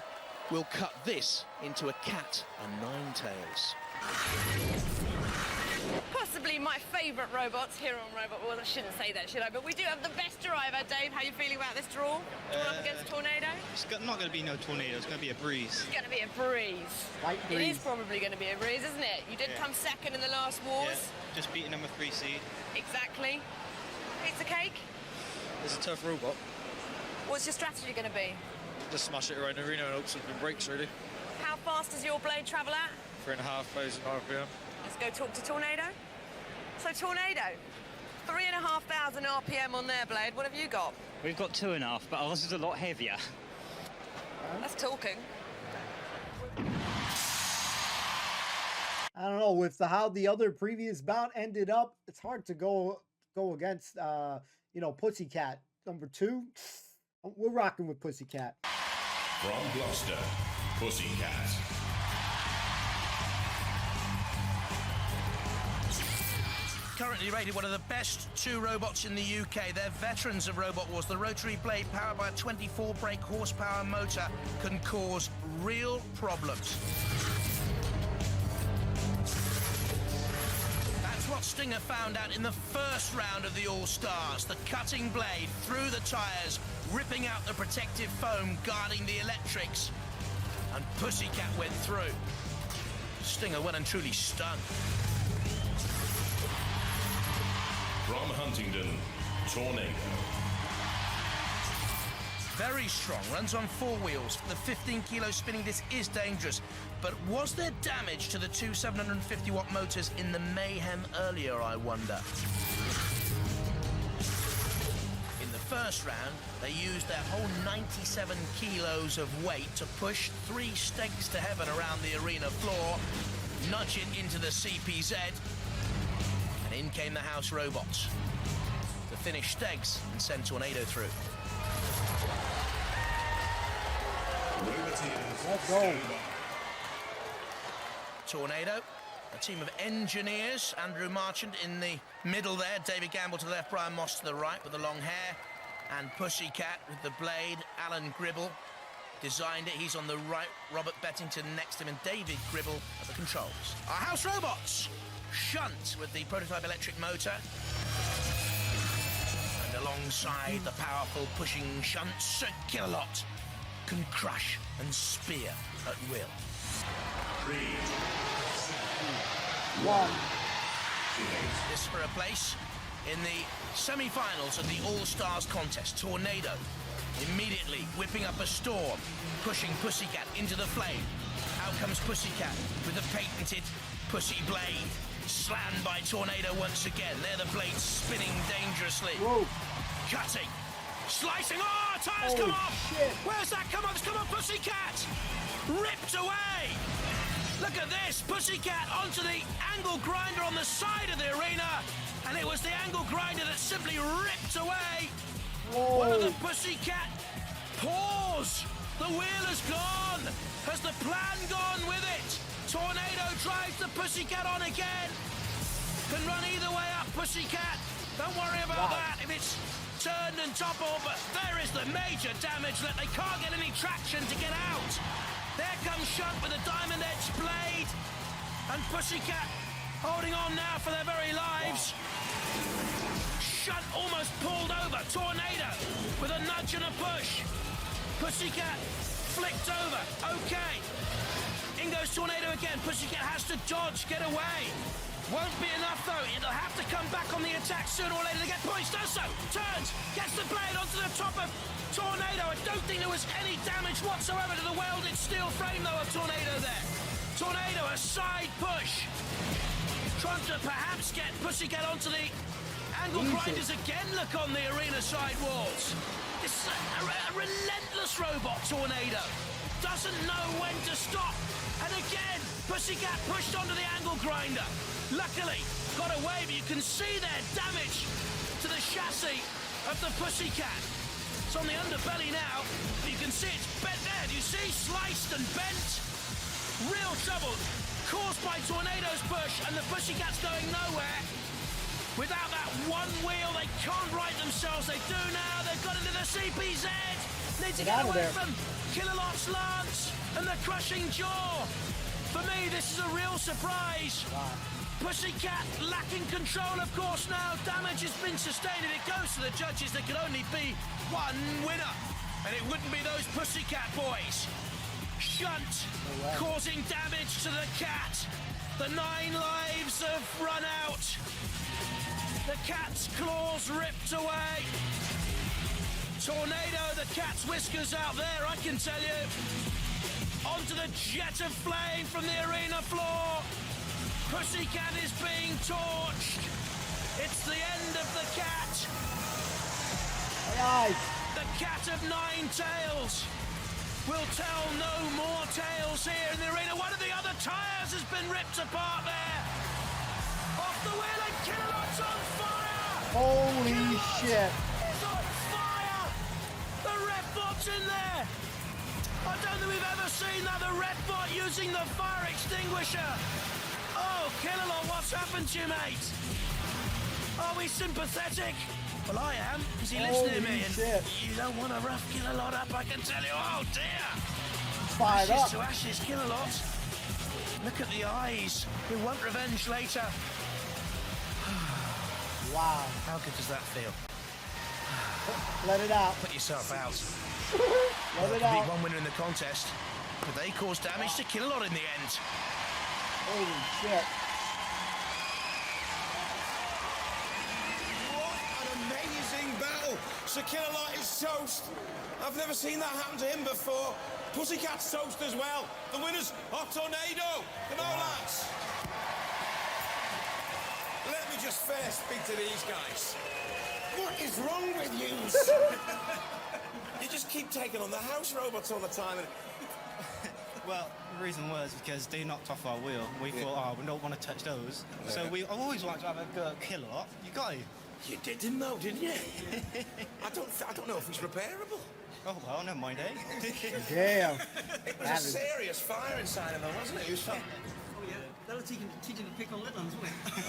will cut this into a cat and nine tails. Possibly my favourite robots here on Robot Wars. I shouldn't say that, should I? But we do have the best driver. Dave, how are you feeling about this draw? Drawn up against Tornado? It's not going to be no tornado. It's going to be a breeze. It's going to be a breeze. Light It breeze. is probably going to be a breeze, isn't it? You did come second in the last wars. Yeah, just beating number 3 seed. Exactly. Pizza cake? It's a tough robot. What's your strategy going to be? Just smash it around the arena and hope something breaks, really. How fast does your blade travel at? 3,500 RPM. Let's go talk to Tornado. So Tornado, 3,500 RPM on their blade. What have you got? We've got 2.5, but ours is a lot heavier. That's talking. I don't know, with how the other previous bout ended up, it's hard to go against Pussycat number 2. We're rocking with Pussycat. From Gloucester, Pussycat. Currently rated one of the best 2 robots in the UK. They're veterans of Robot Wars. The rotary blade, powered by a 24 brake horsepower motor, can cause real problems. That's what Stinger found out in the first round of the All-Stars. The cutting blade through the tyres, ripping out the protective foam guarding the electrics. And Pussycat went through. Stinger well and truly stunned. From Huntingdon, Tornado. Very strong, runs on 4 wheels. The 15-kilo spinning disc is dangerous. But was there damage to the 2 750-watt motors in the Mayhem earlier, I wonder? In the first round, they used their whole 97 kilos of weight to push 3 stakes to heaven around the arena floor, nudge it into the CPZ, and in came the house robots to finish Stegs and send Tornado through. Let's go. Tornado, a team of engineers. Andrew Marchant in the middle there, David Gamble to the left, Brian Moss to the right with the long hair, and Pussycat with the blade. Alan Gribble designed it. He's on the right. Robert Bettington next to him, and David Gribble at the controls. Our house robots. Shunt with the prototype electric motor. And alongside the powerful pushing Shunt, Sir Killalot can crush and spear at will. 3, 1. This for a place in the semi-finals of the All-Stars contest. Tornado immediately whipping up a storm, pushing Pussycat into the flame. Out comes Pussycat with the patented Pussy blade. Slammed by Tornado once again. There the blades spinning dangerously. Whoa. Cutting. Slicing. Oh, tyres come off. Shit. Where's that come off? It's come off, Pussycat. Ripped away. Look at this. Pussycat onto the angle grinder on the side of the arena. And it was the angle grinder that simply ripped away. Whoa. One of the Pussycat paws. The wheel has gone. Has the plan gone with it? Tornado drives the Pussycat on again. Can run either way up, Pussycat. Don't worry about that. If it's turned and toppled, but there is the major damage that they can't get any traction to get out. There comes Shunt with a diamond-edged blade, and Pussycat holding on now for their very lives. Shunt almost pulled over Tornado with a nudge and a push. Pussycat flicked over. Okay. In goes Tornado again. Pussycat has to dodge, get away. Won't be enough though. It'll have to come back on the attack sooner or later to get points. Does so. Turns. Gets the blade onto the top of Tornado. I don't think there was any damage whatsoever to the welded steel frame though of Tornado there. Tornado, a side push. Trying to perhaps get Pussycat onto the angle grinders again. Look on the arena side walls. It's a relentless robot, Tornado. Doesn't know when to stop. And again, Pussycat pushed onto the angle grinder. Luckily, got away, but you can see their damage to the chassis of the Pussycat. It's on the underbelly now. You can see it's bent there. Do you see? Sliced and bent. Real trouble caused by Tornado's push, and the Pussycat's going nowhere. Without that one wheel, they can't right themselves. They do now. They've got into the CPZ. Need to get away from Kilolot's lance and the crushing jaw. For me, this is a real surprise. Wow. Pussycat lacking control, of course, now. Damage has been sustained, and it goes to the judges. There could only be one winner, and it wouldn't be those Pussycat boys. Shunt causing damage to the cat. The 9 lives have run out. The cat's claws ripped away. Tornado, the cat's whiskers out there, I can tell you. Onto the jet of flame from the arena floor. Pussycat is being torched. It's the end of the cat. The cat of 9 tails will tell no more tales here in the arena. One of the other tyres has been ripped apart there. Off the wheel, and Kilolot's on fire! Holy shit. It's on fire! The Redbot's in there! I don't think we've ever seen that, the Redbot using the fire extinguisher. Oh, Kilolot, what's happened to you, mate? Are we sympathetic? Well, I am, because he lives near me, and you don't want to rough Kilolot up, I can tell you. Oh, dear! Fired up. Ashes to ashes, Kilolot. Look at the eyes. We want revenge later. Wow. How good does that feel? Let it out. Put yourself out. Let it out. Big one winner in the contest. But they caused damage to Kilolot in the end. Holy shit. Amazing battle. Sir Kilolot is toast. I've never seen that happen to him before. Pussycat's toast as well. The winners are Tornado. Come on, lads. Let me just first speak to these guys. What is wrong with you? You just keep taking on the house robots all the time. And... Well, the reason was because they knocked off our wheel. We thought, we don't want to touch those. Yeah. So I always wanted to have a go at Kilolot. You got him. You didn't know, didn't you? I don't know if he's repairable. Oh, well, never mind, eh? Damn. It was a serious fire inside of him, wasn't it? He was fine. Oh, yeah. That'll teach him to pick on little ones, won't it?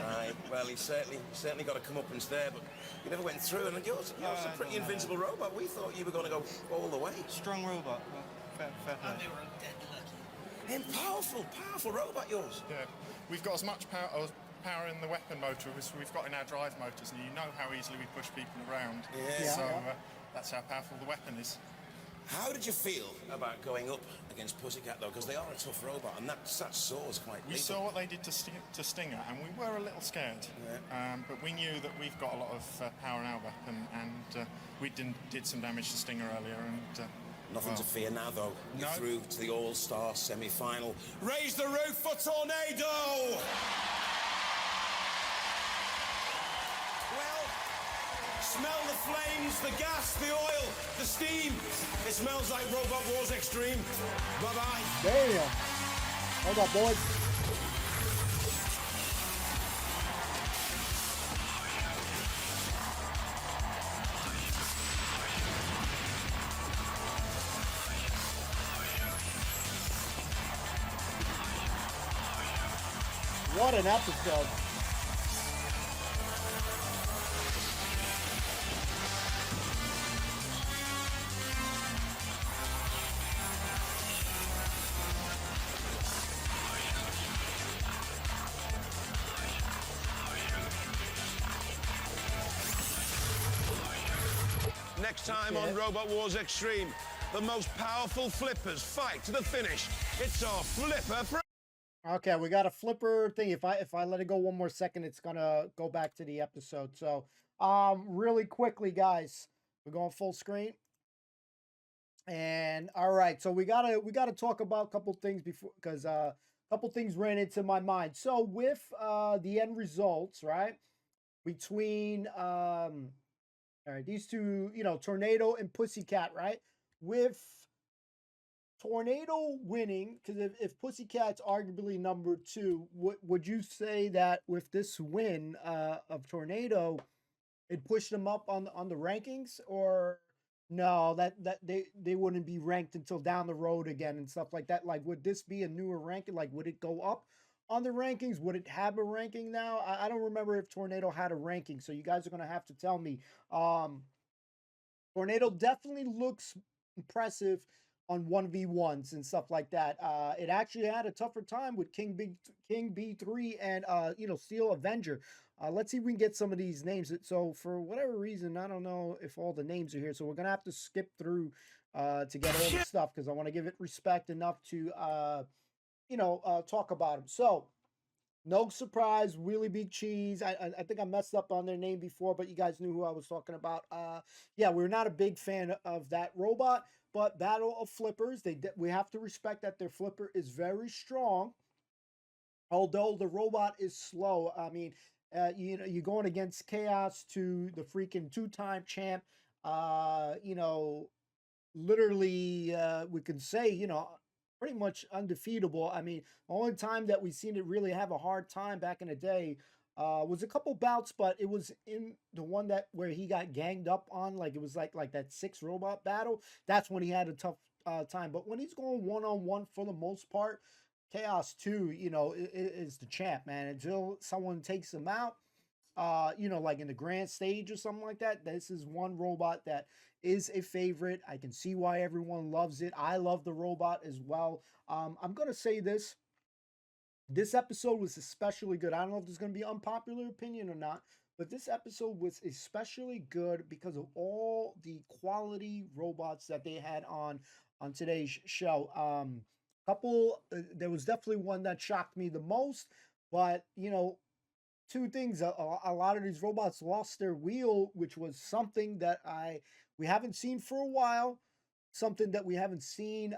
Aye. Well, he certainly got a comeuppance there, but he never went through. And yours a pretty invincible robot. We thought you were going to go all the way. Strong robot. Well, fair play. And they were dead lucky. And powerful robot, yours. Yeah. We've got as much power in the weapon motor as we've got in our drive motors, and you know how easily we push people around. Yeah. So that's how powerful the weapon is. How did you feel about going up against Pussycat, though? Because they are a tough robot, and that saw's quite We saw what they did to Stinger, and we were a little scared. Yeah. But we knew that we've got a lot of power in our weapon, and we did some damage to Stinger earlier, and... Nothing to fear now, though. You're through to the All-Star semi-final. Raise the roof for Tornado! Well, smell the flames, the gas, the oil, the steam. It smells like Robot Wars Extreme. Bye-bye. Damn. Hold up, boys. What an episode. Next time on Robot Wars Extreme, the most powerful flippers fight to the finish. It's our flipper. Okay, we got a flipper thing. If I let it go one more second, it's gonna go back to the episode. So, really quickly, guys, we're going full screen. And all right, so we gotta talk about a couple things before, because a couple things ran into my mind. So with the end results, right, between all right, these two, Tornado and Pussycat, right, with Tornado winning, because if Pussycat's arguably number 2, would you say that with this win of Tornado, it pushed them up on the rankings, or no, that they wouldn't be ranked until down the road again and stuff like that? Like, would this be a newer ranking? Like, would it go up on the rankings? Would it have a ranking now? I don't remember if Tornado had a ranking, so you guys are gonna have to tell me. Tornado definitely looks impressive on 1v1s and stuff like that. It actually had a tougher time with King B3 and Steel Avenger. Let's see if we can get some of these names. So for whatever reason, I don't know if all the names are here. So we're gonna have to skip through to get all the stuff, because I want to give it respect enough to talk about them. So no surprise, really big cheese. I think I messed up on their name before, but you guys knew who I was talking about. Yeah, we're not a big fan of that robot, but Battle of Flippers, we have to respect that their flipper is very strong, although the robot is slow. I mean, you're going against Chaos to the freaking 2-time champ. Literally, we can say, pretty much undefeatable. I mean, the only time that we've seen it really have a hard time back in the day was a couple bouts, but it was in the one where he got ganged up on, like it was like that 6 robot battle. That's when he had a tough time. But when he's going one-on-one, for the most part, Chaos 2, is the champ, man. Until someone takes him out, like in the grand stage or something like that. This is one robot that is a favorite. I can see why everyone loves it. I love the robot as well. I'm gonna say this. This episode was especially good. I don't know if there's gonna be unpopular opinion or not, but this episode was especially good because of all the quality robots that they had on today's show. There was definitely one that shocked me the most, but two things. A lot of these robots lost their wheel, which was something that we haven't seen for a while. Something that we haven't seen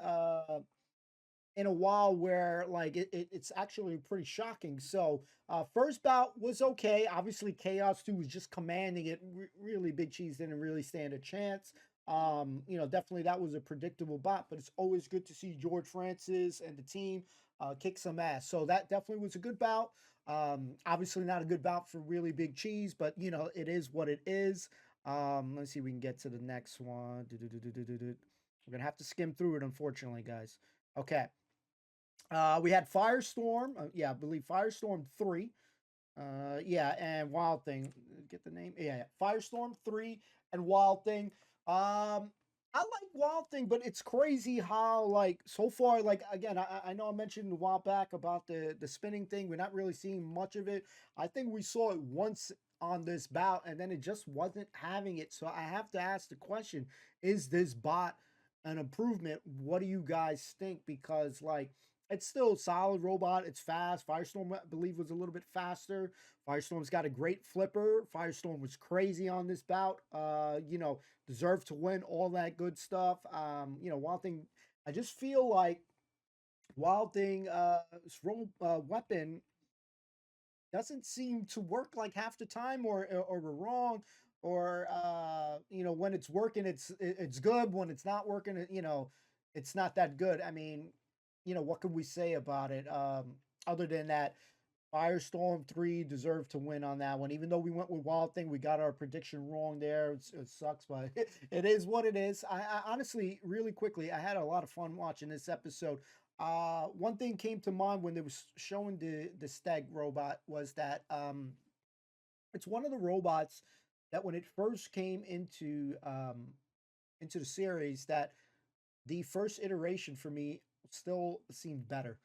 in a while, where like it's actually pretty shocking. So first bout was okay. Obviously, Chaos 2 was just commanding it. Really, Big Cheese didn't really stand a chance. Definitely that was a predictable bout, but it's always good to see George Francis and the team kick some ass. So that definitely was a good bout. Obviously not a good bout for Really Big Cheese, but it is what it is. Let's see if we can get to the next one. We're gonna have to skim through it, unfortunately, guys. Okay. We had Firestorm. I believe Firestorm 3. And Wild Thing. Get the name? Yeah. Firestorm 3 and Wild Thing. I like Wild Thing, but it's crazy how, like, so far, like, again, I know I mentioned a while back about the spinning thing. We're not really seeing much of it. I think we saw it once on this bout, and then it just wasn't having it. So I have to ask the question, is this bot an improvement? What do you guys think? Because, like, it's still a solid robot. It's fast. Firestorm, I believe, was a little bit faster. Firestorm's got a great flipper. Firestorm was crazy on this bout. Deserved to win, all that good stuff. Wild Thing, I just feel like Wild Thing, weapon doesn't seem to work like half the time, or we're wrong, or when it's working, it's good. When it's not working, it's not that good. I mean, what can we say about it? Other than that, Firestorm 3 deserved to win on that one. Even though we went with Wild Thing, we got our prediction wrong there. It sucks, but it is what it is. I honestly, really quickly, I had a lot of fun watching this episode. One thing came to mind when they was showing the Steg robot was that it's one of the robots that when it first came into the series, that the first iteration for me still seemed better.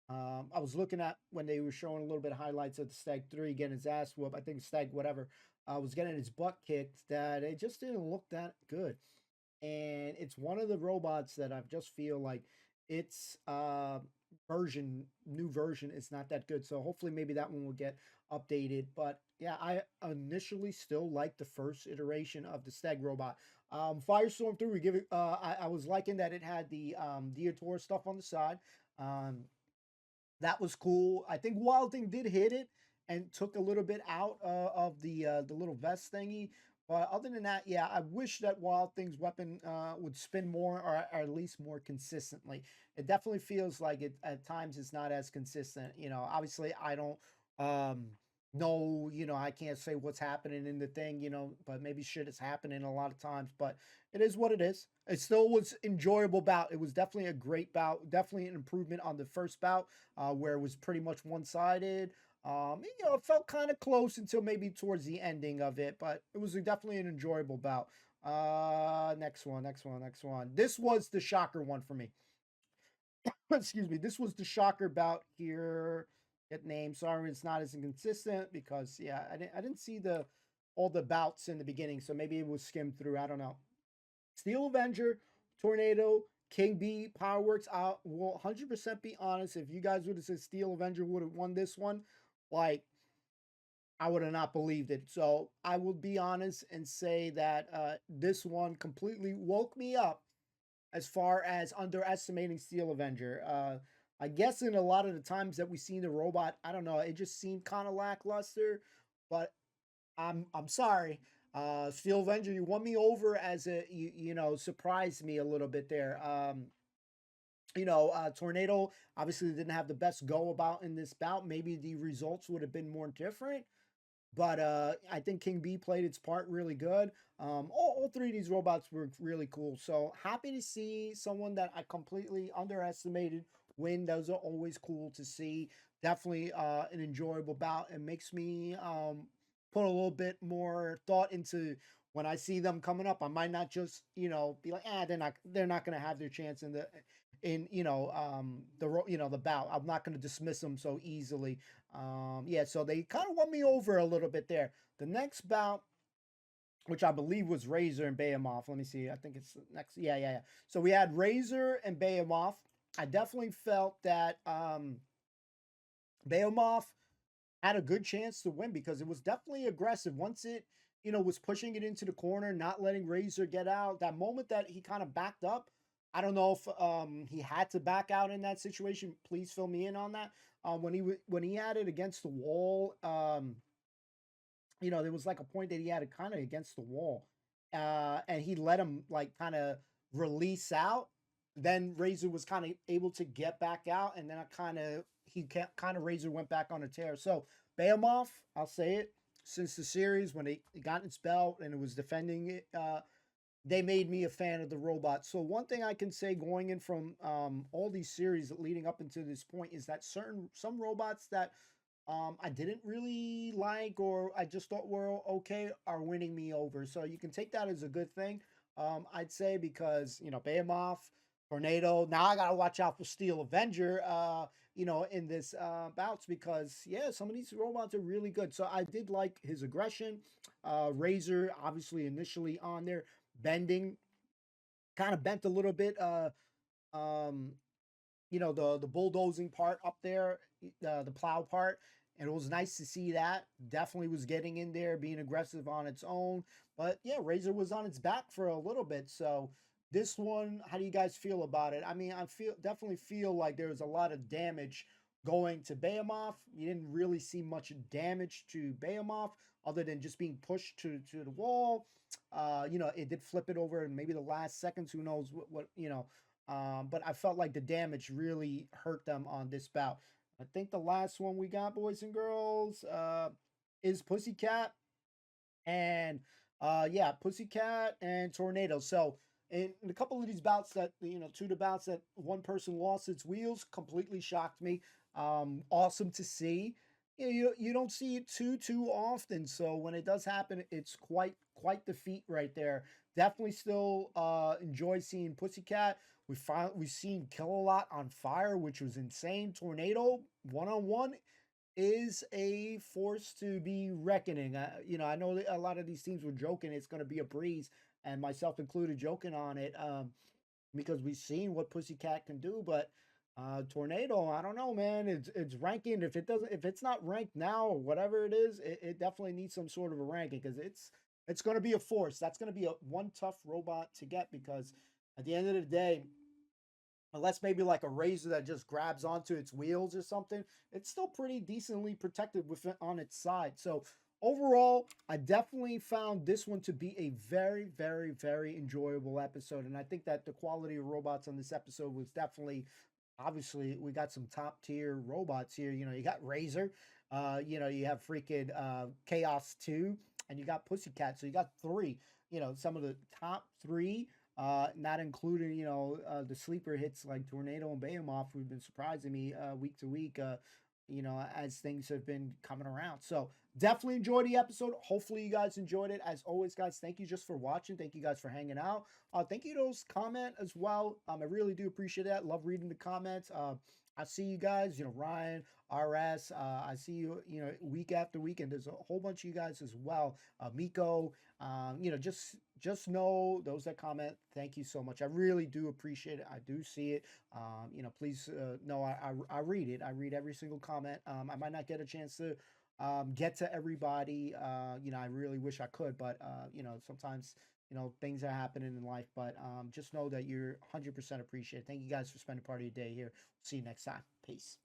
I was looking at when they were showing a little bit of highlights of the Stag 3 getting his ass whooped. I think Stag whatever. was getting his butt kicked, that it just didn't look that good. And it's one of the robots that I just feel like its new version is not that good. So hopefully maybe that one will get updated. But yeah, I initially still like the first iteration of the Steg robot. Firestorm 3, we give it. I was liking that it had the Dietor stuff on the side. Um, that was cool. I think Wild Thing did hit it and took a little bit out of the little vest thingy. But other than that, yeah, I wish that Wild Thing's weapon would spin more, or at least more consistently. It definitely feels like it at times it's not as consistent. Obviously I don't know. I can't say what's happening in the thing. But maybe shit is happening a lot of times. But it is what it is. It still was enjoyable bout. It was definitely a great bout. Definitely an improvement on the first bout, where it was pretty much one-sided. It felt kind of close until maybe towards the ending of it, but it was definitely an enjoyable bout. Next one. This was the shocker one for me. Excuse me. This was the shocker bout here. Get name. Sorry, it's not as inconsistent because yeah, I didn't see all the bouts in the beginning, so maybe it was skimmed through. I don't know. Steel Avenger, Tornado, King B, Powerworks. I will 100% be honest. If you guys would have said Steel Avenger would have won this one, like, I would have not believed it. So I will be honest and say that this one completely woke me up as far as underestimating Steel Avenger. I guess in a lot of the times that we seen the robot, I don't know, it just seemed kind of lackluster. But I'm sorry. Steel Avenger, you won me over as surprised me a little bit there. Tornado obviously didn't have the best go about in this bout. Maybe the results would have been more different. But I think King B played its part really good. All three of these robots were really cool. So happy to see someone that I completely underestimated win. Those are always cool to see. Definitely an enjoyable bout. It makes me put a little bit more thought into when I see them coming up. I might not just be like, they're not going to have their chance in the bout. I'm not going to dismiss them so easily. Yeah, so they kind of won me over a little bit there. The next bout, which I believe was Razor and Behemoth. Let me see. I think it's next. Yeah. So we had Razor and Behemoth. I definitely felt that Behemoth had a good chance to win because it was definitely aggressive. Once it, was pushing it into the corner, not letting Razor get out. That moment that he kind of backed up, I don't know if he had to back out in that situation. Please fill me in on that. When he had it against the wall, there was like a point that he had it kind of against the wall, and he let him like kind of release out. Then Razor was kind of able to get back out, and then Razor went back on a tear. So Behemoth, I'll say it, since the series when he got its belt and it was defending it, they made me a fan of the robot. So one thing I can say going in from all these series leading up into this point is that some robots that I didn't really like or I just thought were okay are winning me over. So you can take that as a good thing, I'd say, because Behemoth, Tornado. Now I gotta watch out for Steel Avenger, in this bouts because yeah, some of these robots are really good. So I did like his aggression. Razor, obviously initially on there, bending, kind of bent a little bit. Um, the bulldozing part up there, the plow part, and it was nice to see that. Definitely was getting in there, being aggressive on its own. But yeah, Razor was on its back for a little bit. So this one, how do you guys feel about it? I mean, definitely feel like there was a lot of damage going to Behemoth. You didn't really see much damage to Behemoth other than just being pushed to the wall. It did flip it over in maybe the last seconds. Who knows but I felt like the damage really hurt them on this bout. I think the last one we got, boys and girls, is Pussycat and Pussycat and Tornado. So in a couple of these bouts that two of the bouts that one person lost its wheels completely shocked me. Awesome to see. You don't see it too often. So when it does happen, it's quite the feat right there. Definitely still enjoy seeing Pussycat. We've seen Kill a Lot on fire, which was insane. Tornado 1-on-1 is a force to be reckoning. You know, I know that a lot of these teams were joking it's going to be a breeze, and myself included, joking on it because we've seen what Pussycat can do. But Tornado, I don't know, man. It's ranking. If it's not ranked now or whatever it is, it definitely needs some sort of a ranking because it's going to be a force. That's going to be a one tough robot to get because at the end of the day, unless maybe like a razor that just grabs onto its wheels or something, it's still pretty decently protected with it on its side. So overall, I definitely found this one to be a very, very, very enjoyable episode. And I think that the quality of robots on this episode was definitely, obviously, we got some top tier robots here. You know, you got Razor, you know, you have freaking Chaos 2, and you got Pussycat. So you got three, you know, some of the top three. Not including, you know, the sleeper hits like Tornado and Behemoth, who've been surprising me week to week, you know, as things have been coming around. So definitely enjoy the episode. Hopefully you guys enjoyed it. As always, guys, thank you just for watching. Thank you guys for hanging out. Thank you to those comment as well. I really do appreciate that. Love reading the comments. I see you guys, you know, Ryan, RS. I see you, you know, week after week, and there's a whole bunch of you guys as well. Miko, you know, just know those that comment, thank you so much. I really do appreciate it. I do see it. You know, please know I read it. I read every single comment. I might not get a chance to get to everybody. You know, I really wish I could, but you know, sometimes, you know, things are happening in life, but just know that you're 100% appreciated. Thank you guys for spending part of your day here. See you next time. Peace.